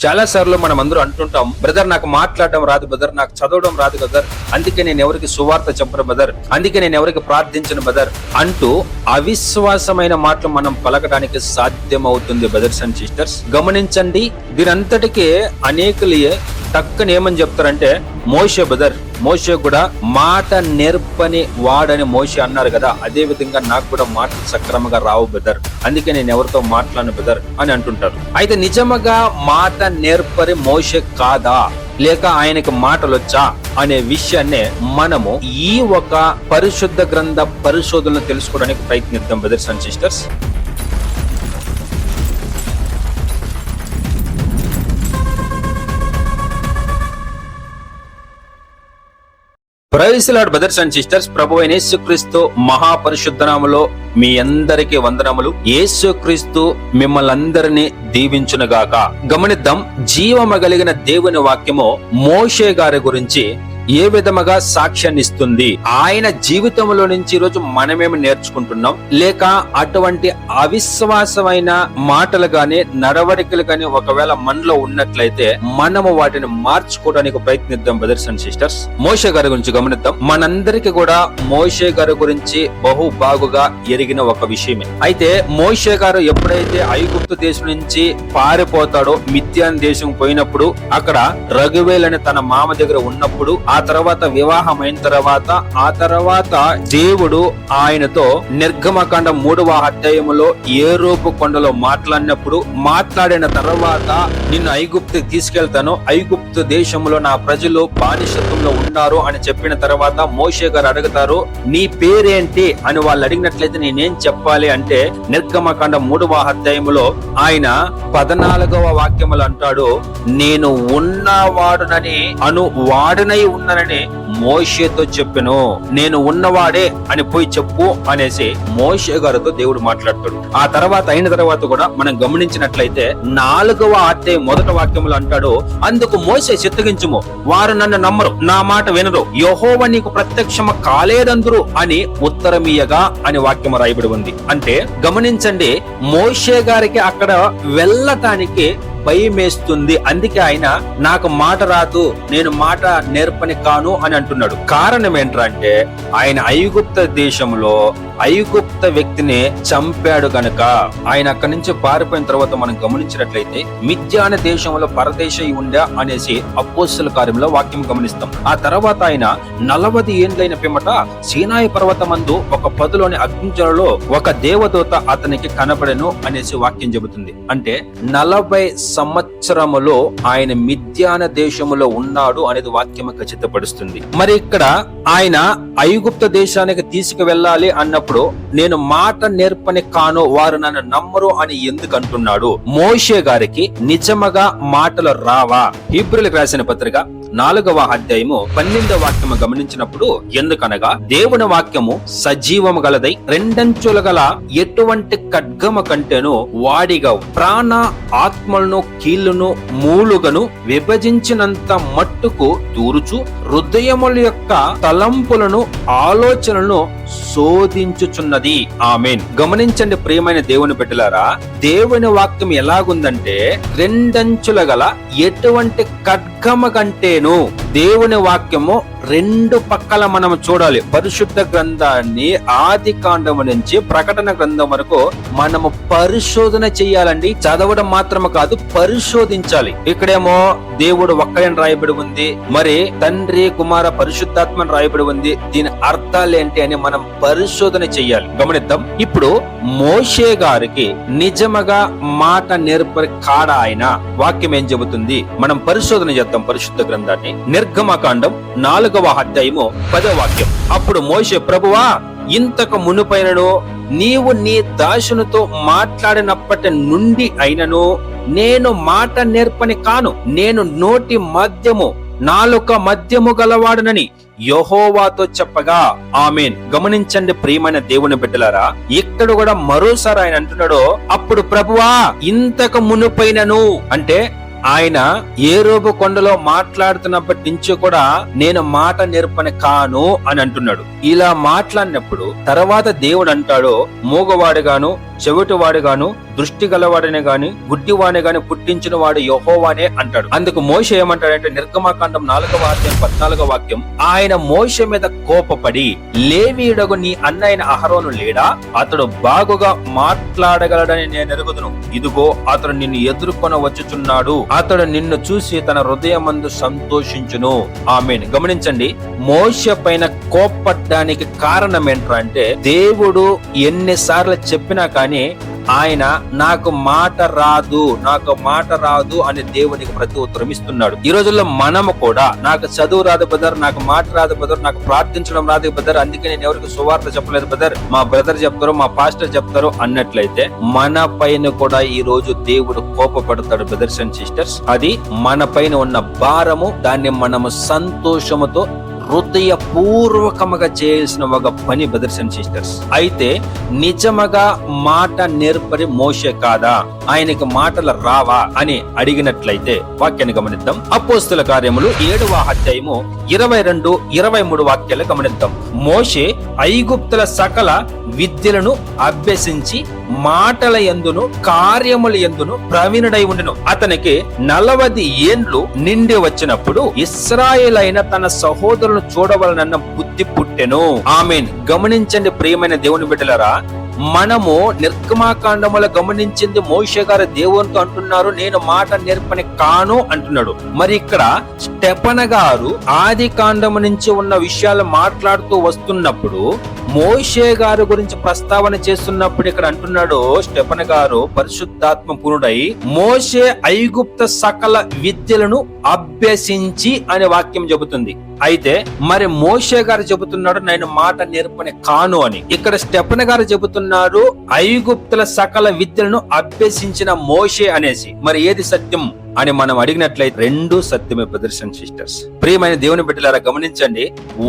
చాలా సార్లు మనం అందరూ అంటుంటాం, బ్రదర్ నాకు మాట్లాడడం రాదు బ్రదర్, నాకు చదవడం రాదు బ్రదర్, అందుకే నేను ఎవరికి సువార్త చెప్పను బ్రదర్, అందుకే నేను ఎవరికి ప్రార్థించను బ్రదర్ అంటూ అవిశ్వాసమైన మాటలు మనం పలకడానికి సాధ్యమవుతుంది. బ్రదర్స్ అండ్ సిస్టర్స్ గమనించండి, దీనంతటికీ అనేకులు టక్కని ఏమని చెప్తారంటే, మోషే బ్రదర్, మోషే కూడా మాట నేర్పని వాడని మోషే అన్నారు కదా, అదే విధంగా నాకు కూడా మాటలు సక్రమంగా రావు బ్రదర్, అందుకే నేను ఎవరితో మాట్లాడను బ్రదర్ అని అంటుంటారు. అయితే నిజముగా మాట నేర్పని మోషే కాదా, లేక ఆయనకి మాటలు వచ్చా అనే విషయాన్నే మనము ఈ ఒక పరిశుద్ధ గ్రంథ పరిశోధనలు తెలుసుకోవడానికి ప్రయత్నిద్దాం. Brothers and sisters, praise the lord. Brothers and sisters, ప్రభువైన యేసుక్రీస్తు మహాపరిశుద్ధ నామములో మీ అందరికీ వందనములు. యేసుక్రీస్తు మిమ్మల్ని అందరినీ దీవించునుగాక. గమనిద్దాం, జీవము కలిగిన దేవుని వాక్యము మోషే గారి గురించి ఏ విధముగా సాక్ష్యాన్ని ఇస్తుంది, ఆయన జీవితంలో నుంచి ఈరోజు మనమేమి నేర్చుకుంటున్నాం, లేక అటువంటి అవిశ్వాసమైన మాటలు గాని నడవడికలు గాని ఒకవేళ మనలో ఉన్నట్లయితే మనము వాటిని మార్చుకోవడానికి ప్రయత్నిద్దాం. బ్రదర్స్ అండ్ సిస్టర్స్, మోషే గారి గురించి గమనిద్దాం. మనందరికీ కూడా మోషే గారి గురించి బహు బాగుగా ఎరిగిన ఒక విషయమే. అయితే మోషే గారు ఎప్పుడైతే ఐగుప్తు దేశం నుంచి పారిపోతాడో, మిద్యాన్ దేశం పోయినప్పుడు అక్కడ రఘువేల్ అని తన మామ దగ్గర ఉన్నప్పుడు, ఆ తర్వాత వివాహం అయిన తర్వాత, ఆ తర్వాత దేవుడు ఆయనతో నిర్గమకాండ 3వ అధ్యాయములో ఏరోపు కొండలో మాట్లాడిన తర్వాత నిన్ను ఐగుప్తుకి తీసుకెళ్తాను, ఐగుప్తు దేశంలో నా ప్రజలు బానిసత్వంలో ఉన్నారు అని చెప్పిన తర్వాత మోషే గారు అడుగుతారు, నీ పేరేంటి అని వాళ్ళు అడిగినట్లయితే నేనేం చెప్పాలి అంటే, నిర్గమకాండ 3వ అధ్యాయములో ఆయన 14వ వాక్యములు అంటాడు, నేను ఉన్నవాడునని వాడునై ఉన్నానని మోషేతో చెప్పెను, నేను ఉన్నవాడే అని పోయి చెప్పు అనేసి మోషే గారితో దేవుడు మాట్లాడతాడు. ఆ తర్వాత అయిన తర్వాత కూడా మనం గమనించినట్లయితే 4వ అధ్యాయం 1వ వాక్యములు అంటాడు, అందుకు మోషే చిత్తగించుము, వారు నన్ను నమ్మరు, నా మాట వినరు, యెహోవా నీకు ప్రత్యక్షమ కాలేదందురు అని ఉత్తరమీయగా అని వాక్యం రాయబడి ఉంది. అంటే గమనించండి, మోషే గారికి అక్కడ వెళ్ళటానికి భయమేస్తుంది, అందుకే ఆయన నాకు మాట రాదు, నేను మాట నేర్పని కాను అని అంటున్నాడు. కారణం ఏంటంటే ఆయన ఐగుప్త దేశంలో ఐగుప్త వ్యక్తిని చంపాడు గనక. ఆయన అక్కడి నుంచి పారిపోయిన తర్వాత మనం గమనించినట్లయితే మిద్యాన దేశంలో పరదేశి ఉండా అనేసి అపోస్తల కార్యంలో వాక్యం గమనిస్తాం. ఆ తర్వాత ఆయన 40 ఏండ్లైన పిమ్మట సీనాయి పర్వతమందు ఒక పదులోని అగ్నిజ్వాలలో ఒక దేవదూత అతనికి కనబడెను అనేసి వాక్యం చెబుతుంది. అంటే 40 సంవత్సరములో ఆయన మిద్యాన దేశములో ఉన్నాడు అనేది వాక్యం ఖచ్చితపరుస్తుంది. మరి ఇక్కడ ఆయన ఐగుప్త దేశానికి తీసుకువెళ్ళాలి అన్నప్పుడు నేను మాట నేర్పని కాను, వారు నన్ను నమ్మరు అని ఎందుకు అంటున్నాడు? మోషే గారికి నిజముగా మాటలు రావా? హీబ్రులకు రాసిన పత్రిక 4వ అధ్యాయము 12వ వాక్యము గమనించినప్పుడు, ఎందుకనగా దేవుని వాక్యము సజీవము గలదై రెండంచుల గల ఎటువంటి ఖడ్గము కంటేను వాడిగా ప్రాణ ఆత్మలను కీళ్లను మూలుగను విభజించినంత మట్టుకు దూరుచు హృదయముల యొక్క తలంపులను ఆలోచనలను శోధించుచున్నది. ఆమేన్. గమనించండి ప్రియమైన దేవుని బిడ్డలారా, దేవుని వాక్యం ఎలాగుందంటే రెండంచుల గల ఎటువంటి ఖడ్గము కంటేను. దేవుని వాక్యము రెండు పక్కల మనం చూడాలి. పరిశుద్ధ గ్రంథాన్ని ఆది కాండము నుంచి ప్రకటన గ్రంథం వరకు మనము పరిశోధన చెయ్యాలండి. చదవడం మాత్రమే కాదు, పరిశోధించాలి. ఇక్కడేమో దేవుడు ఒక్కడని రాయబడి ఉంది, మరి తండ్రి కుమార పరిశుద్ధాత్మని రాయబడి ఉంది. దీని అర్థాలు ఏంటి అని మనం పరిశోధన చెయ్యాలి. గమనిద్దాం. ఇప్పుడు మోషే గారికి నిజముగా మాట నేర్పరి కాడ ఆయన వాక్యం ఏం చెబుతుంది? మనం పరిశోధన చేద్దాం పరిశుద్ధ గ్రంథాన్ని. నిర్గమకాండం 4వ అధ్యాయము 10వ వాక్యం. అప్పుడు మోషే, ప్రభువా, ఇంతకు మునుపైనను నీవు నీ దాసునితో మాట్లాడినప్పటి నుండి అయినను నేను మాట నేర్పని కాను, నేను నోటి మధ్యము నాలుక మధ్యము గలవాడనని యెహోవాతో చెప్పగా. ఆమేన్. గమనించండి ప్రియమైన దేవుని బిడ్డలారా, ఇక్కడ కూడా మరోసారి ఆయన అంటున్నాడు, అప్పుడు ప్రభువా ఇంతకు మునుపైనను, అంటే ఆయన ఏరోబు కొండలో మాట్లాడుతున్నప్పటి నుంచి కూడా నేను మాట నేర్పని కాను అని అంటున్నాడు. ఇలా మాట్లాడినప్పుడు తర్వాత దేవుడు అంటాడు, మూగవాడుగాను చెవిటివాడుగాను దృష్టి గలవాడనే గాని గుడ్డివానే గాని పుట్టించిన వాడు యెహోవానే అంటాడు. అందుకు మోషే ఏమంటాడంటే నిర్గమాకాండం 4వ అధ్యాయం 14వ వాక్యం, ఆయన మోషే మీద కోపపడి, లేవీయుడగు నీ అన్నయైన అహరోను లేడా, అతడు బాగుగా మాట్లాడగలడని నేను ఎరుగుదును. ఇదిగో అతడు నిన్ను ఎదుర్కొన వచ్చుచున్నాడు, అతడు నిన్ను చూసి తన హృదయమందు సంతోషించును. ఆమేన్. గమనించండి, మోషే పైన కోపపడ్డానికి కారణం ఏంటంటే దేవుడు ఎన్నిసార్లు చెప్పినా కానీ ఆయన నాకు మాట రాదు అని దేవునికి ప్రతి ఉత్తరం ఇస్తున్నాడు. ఈ రోజుల్లో మనము కూడా నాకు చదువు రాదు బ్రదర్, నాకు మాట రాదు బ్రదర్, నాకు ప్రార్థించడం రాదు బ్రదర్, అందుకే నేను ఎవరికి సువార్త చెప్పలేదు బ్రదర్, మా బ్రదర్ చెప్తారు, మా పాస్టర్ చెప్తారు అన్నట్లయితే మన పైన కూడా ఈ రోజు దేవుడు కోపపడతాడు బ్రదర్స్ అండ్ సిస్టర్స్. అది మన పైన ఉన్న భారము, దాన్ని మనము సంతోషముతో హృదయపూర్వకముగా చేయాల్సిన ఒక పని బ్రదర్స్ అండ్ సిస్టర్స్. అయితే నిజముగా మాట నేర్పరి మోషే కాదా, ఆయనకి మాటలు రావా అని అడిగినట్లయితే వాక్యాన్ని గమనిద్దాం. అపోస్తుల కార్యములు 7వ అధ్యాయము 22-23 వాక్యాలు గమనిద్దాం. మోషే ఐగుప్తుల సకల విద్యలను అభ్యసించి మాటల యందును కార్యముల యందును ప్రవీణుడై ఉండెను. అతనికి 40 ఏండ్లు నిండి వచ్చినప్పుడు ఇశ్రాయేలైన తన సహోదరులను చూడవలనన్న బుద్ధి పుట్టెను. ఆమేన్. గమనించండి ప్రియమైన దేవుని బిడ్డలారా, మనము నిర్గమాకాండములో గమనించింది మోషే గారు దేవునితో అంటున్నారు, నేను మాట నేర్పని కాను అంటున్నాడు. మరి ఇక్కడ స్టెఫన గారు ఆది కాండము నుంచి ఉన్న విషయాలు మాట్లాడుతూ వస్తున్నప్పుడు మోషే గారు గురించి ప్రస్తావన చేస్తున్నప్పుడు ఇక్కడ అంటున్నాడు స్టెఫన గారు పరిశుద్ధాత్మ పూర్ణుడై మోషే ఐగుప్త సకల విద్యలను అభ్యసించి అనే వాక్యం చెబుతుంది. అయితే మరి మోషే గారు చెబుతున్నాడు నేను మాట నేర్పని కాను అని. ఇక్కడ స్టెఫన గారు చెబుతున్నారు ఐగుప్తుల సకల విద్యలను అభ్యసించిన మోషే అనేసి. మరి ఏది సత్యం అని మనం అడిగినట్లయితే రెండు సత్యమే బ్రదర్స్ అండ్ సిస్టర్స్. ప్రియమైన దేవుని బిడ్డలారా గమనించండి,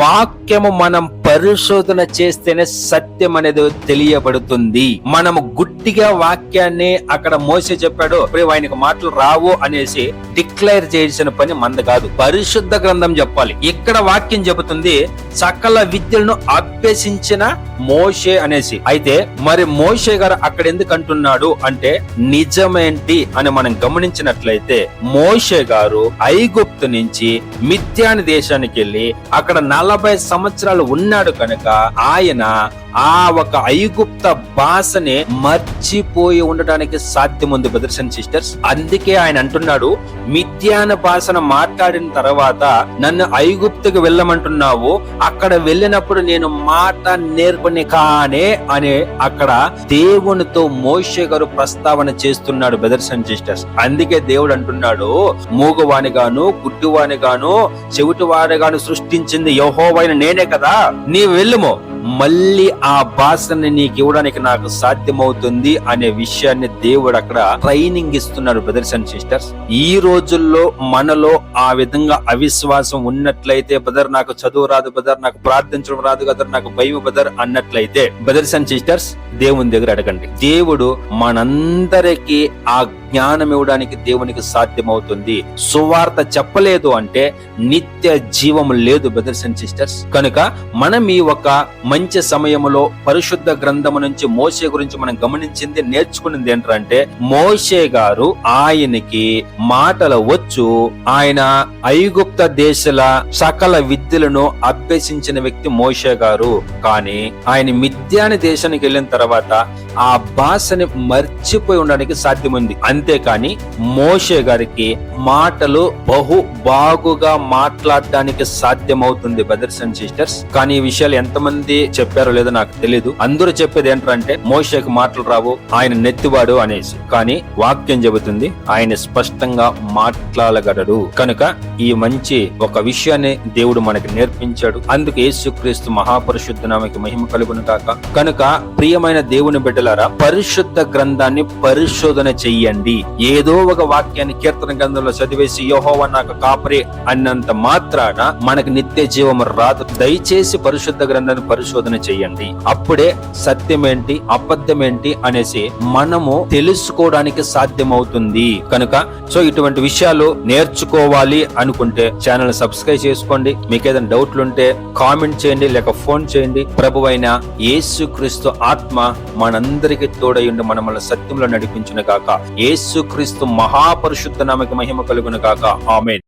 వాక్యము మనం పరిశోధన చేస్తేనే సత్యం అనేది తెలియబడుతుంది. మనము గుడ్డిగా వాక్యాన్ని అక్కడ మోసే చెప్పాడు ఆయనకు మాటలు రావు అనేసి డిక్లేర్ చేయాల్సిన పని మంద కాదు. పరిశుద్ధ గ్రంథం చెప్పాలి. ఇక్కడ వాక్యం చెబుతుంది సకల విద్యలను అభ్యసించిన మోషే అనేసి. అయితే మరి మోషే గారు అక్కడ ఎందుకు అంటున్నాడు అంటే నిజమేంటి అని మనం గమనించినట్లయితే మోషే గారు ఐగుప్తు నుంచి మిద్యాను దేశానికి వెళ్ళి అక్కడ 40 సంవత్సరాలు ఉన్నాడు కనుక ఆయన ఆ ఒక ఐగుప్త భాషని మర్చిపోయి ఉండడానికి సాధ్యం ఉంది బ్రదర్స్ అండ్ సిస్టర్స్. అందుకే ఆయన అంటున్నాడు మిద్యాన భాషను మాట్లాడిన తర్వాత నన్ను ఐగుప్తుకు వెళ్ళమంటున్నావు, అక్కడ వెళ్ళినప్పుడు నేను మాట నేర్పని కానే అనే అక్కడ దేవునితో మోషే గారు ప్రస్తావన చేస్తున్నాడు బ్రదర్స్ అండ్ సిస్టర్స్. అందుకే దేవుడు అంటున్నాడు మూగవాని గాను గుడ్డివాని గాను చెవిటివాని గాను సృష్టించింది యెహోవా నేనే కదా, నీ వెళ్ళుమో మళ్ళీ ఆ భాషని నీకు ఇవ్వడానికి నాకు సాధ్యమవుతుంది అనే విషయాన్ని దేవుడు అక్కడ ట్రైనింగ్ ఇస్తున్నాడు బ్రదర్స్ అండ్ సిస్టర్స్. ఈ రోజుల్లో మనలో ఆ విధంగా అవిశ్వాసం ఉన్నట్లయితే బ్రదర్ నాకు చదువు రాదు బ్రదర్, నాకు ప్రార్థించడం రాదు బ్రదర్, నాకు భయం బ్రదర్ అన్నట్లయితే బ్రదర్స్ అండ్ సిస్టర్స్ దేవుని దగ్గర అడగండి. దేవుడు మనందరికీ ఆ జ్ఞానం ఇవ్వడానికి దేవునికి సాధ్యమవుతుంది. సువార్త చెప్పలేదు అంటే నిత్య జీవము లేదు బ్రదర్స్ అండ్ సిస్టర్స్. కనుక మనం ఈ ఒక మంచి సమయంలో పరిశుద్ధ గ్రంథము నుంచి మోషే గురించి మనం గమనించింది నేర్చుకున్నది ఏంటంటే మోషే గారు ఆయనకి మాటలు వచ్చు, ఆయన ఐగుప్త దేశాల సకల విద్యలను అభ్యసించిన వ్యక్తి మోషే గారు. కానీ ఆయన మిద్యాని దేశానికి వెళ్ళిన తర్వాత ఆ భాషని మర్చిపోయి ఉండడానికి సాధ్యముంది. అంతేకాని మోషే గారికి మాటలు బహు బాగుగా మాట్లాడడానికి సాధ్యమవుతుంది బ్రదర్స్ అండ్ సిస్టర్స్. కానీ ఈ విషయాలు ఎంతమంది చెప్పారో లేదో నాకు తెలియదు. అందరూ చెప్పేది ఏంటంటే మోషేకి మాటలు రావు, ఆయన నెత్తివాడు అనేసి. కానీ వాక్యం చెబుతుంది ఆయన స్పష్టంగా మాట్లాడగలడు. కనుక ఈ మంచి ఒక విషయాన్ని దేవుడు మనకి నేర్పించాడు. అందుకు యేసుక్రీస్తు మహాపరిశుద్ధ నామముకి మహిమ కలుగును గాక. కనుక ప్రియమైన దేవుని బిడ్డలారా పరిశుద్ధ గ్రంథాన్ని పరిశోధన చెయ్యండి. ఏదో ఒక వాక్యాన్ని కీర్తన గ్రంథంలో చదివేసి యెహోవా నాకు కాపరి అన్నంత మాత్రాన మనకు నిత్య జీవం రాదు. దయచేసి పరిశుద్ధ గ్రంథాన్ని పరిశోధన చెయ్యండి. అప్పుడే సత్యమేంటి అబద్ధమేంటి అనేసి మనము తెలుసుకోవడానికి సాధ్యమవుతుంది. కనుక ఇటువంటి విషయాలు నేర్చుకోవాలి అనుకుంటే ఛానల్ సబ్స్క్రైబ్ చేసుకోండి. మీకు ఏదైనా డౌట్లు ఉంటే కామెంట్ చేయండి, లేక ఫోన్ చేయండి. ప్రభువైన యేసుక్రీస్తు ఆత్మ మనందరి మనందరికీ తోడయుండి మనల్ని సత్యంలో నడిపించును గాక. యేసుక్రీస్తు మహాపరిశుద్ధ నామమునకు మహిమ కలుగును గాక. ఆమేన్.